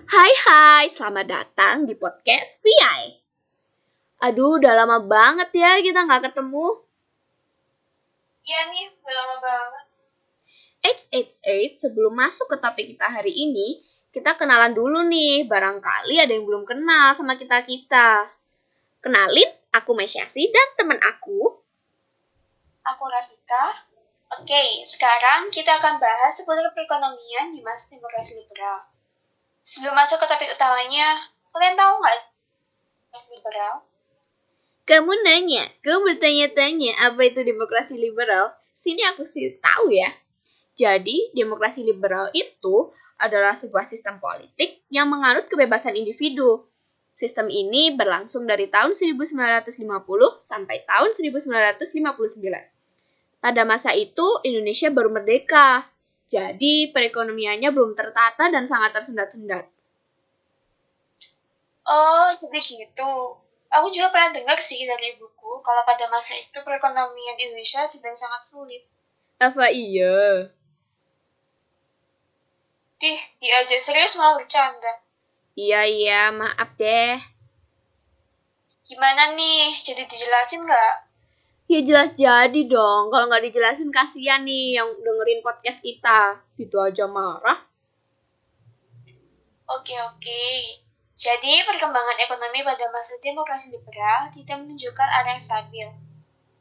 Hai, selamat datang di podcast VI. Aduh, udah lama banget ya kita nggak ketemu. Iya nih, udah lama banget. Sebelum masuk ke topik kita hari ini, kita kenalan dulu nih. Barangkali ada yang belum kenal sama kita-kita. Kenalin, aku Mesyasi dan teman aku. Aku Rafika. Oke, sekarang kita akan bahas seputar perekonomian di masa demokrasi liberal. Sebelum masuk ke topik utamanya, kalian tahu nggak demokrasi liberal? Kamu bertanya-tanya apa itu demokrasi liberal? Sini aku sih tahu ya. Jadi, demokrasi liberal itu adalah sebuah sistem politik yang menganut kebebasan individu. Sistem ini berlangsung dari tahun 1950 sampai tahun 1959. Pada masa itu, Indonesia baru merdeka. Jadi, perekonomiannya belum tertata dan sangat tersendat-sendat. Oh, jadi gitu. Aku juga pernah dengar sih dari ibuku kalau pada masa itu perekonomian Indonesia sedang sangat sulit. Apa iya? Diajak serius malah bercanda. Iya, maaf deh. Gimana nih? Jadi dijelasin nggak? Ya jelas jadi dong, kalau nggak dijelasin kasihan nih yang dengerin podcast kita. Gitu aja marah. Oke. Jadi, perkembangan ekonomi pada masa demokrasi liberal tidak menunjukkan arah yang stabil.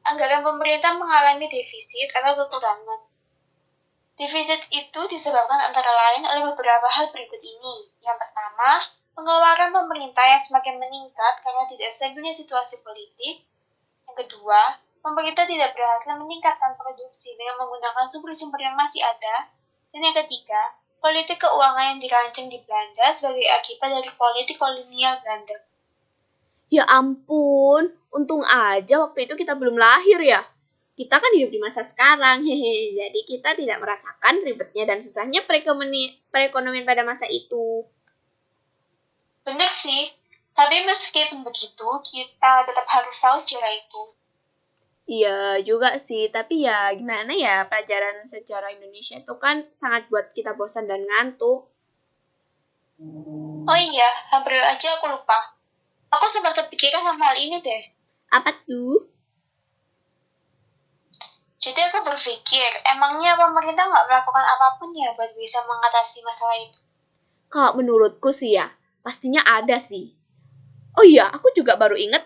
Anggaran pemerintah mengalami defisit atau kekurangan. Defisit itu disebabkan antara lain oleh beberapa hal berikut ini. Yang pertama, pengeluaran pemerintah yang semakin meningkat karena tidak stabilnya situasi politik. Yang kedua, pemerintah tidak berhasil meningkatkan produksi dengan menggunakan sumber-sumber yang masih ada. Dan yang ketiga, politik keuangan yang dirancang di Belanda sebagai akibat dari politik kolonial Belanda. Ya ampun, untung aja waktu itu kita belum lahir ya. Kita kan hidup di masa sekarang, hehe. Jadi kita tidak merasakan ribetnya dan susahnya perekonomian pada masa itu. Benar sih, tapi meskipun begitu, kita tetap harus tahu sejarah itu. Iya juga sih, tapi ya gimana ya, pelajaran sejarah Indonesia itu kan sangat buat kita bosan dan ngantuk. Oh iya, hampir aja aku lupa. Aku sempat kepikiran sama hal ini deh. Apa tuh? Jadi aku berpikir, emangnya pemerintah nggak melakukan apapun ya buat bisa mengatasi masalah itu? Kalau menurutku sih ya, pastinya ada sih. Oh iya, aku juga baru inget,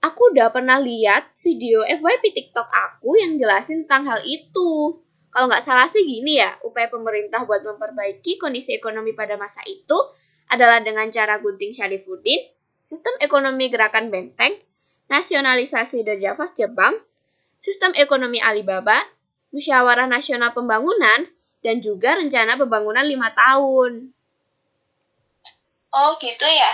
aku udah pernah lihat video FYP TikTok aku yang jelasin tentang hal itu. Kalau nggak salah sih gini ya, upaya pemerintah buat memperbaiki kondisi ekonomi pada masa itu adalah dengan cara gunting Syarifuddin, sistem ekonomi gerakan benteng, nasionalisasi Dajavas Jepang, sistem ekonomi Alibaba, musyawarah nasional pembangunan, dan juga rencana pembangunan 5 tahun. Oh gitu ya?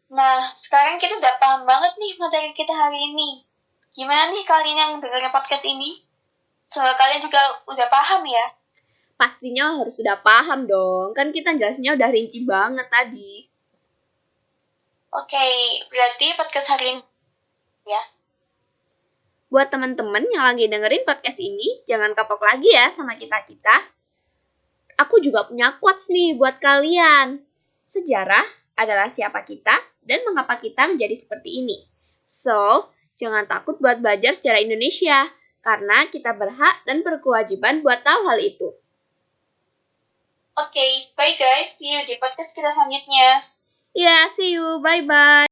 Nah, sekarang kita udah paham banget nih materi kita hari ini. Gimana nih kalian yang dengerin podcast ini? Semoga kalian juga udah paham ya. Pastinya harus sudah paham dong, kan kita jelasnya udah rinci banget tadi. Oke, berarti podcast hari ini ya. Buat teman-teman yang lagi dengerin podcast ini, jangan kapok lagi ya sama kita-kita. Aku juga punya quotes nih buat kalian. Sejarah adalah siapa kita dan mengapa kita menjadi seperti ini. So, jangan takut buat belajar sejarah Indonesia, karena kita berhak dan berkewajiban buat tahu hal itu. Oke, bye guys. See you di podcast kita selanjutnya. Ya, see you. Bye-bye.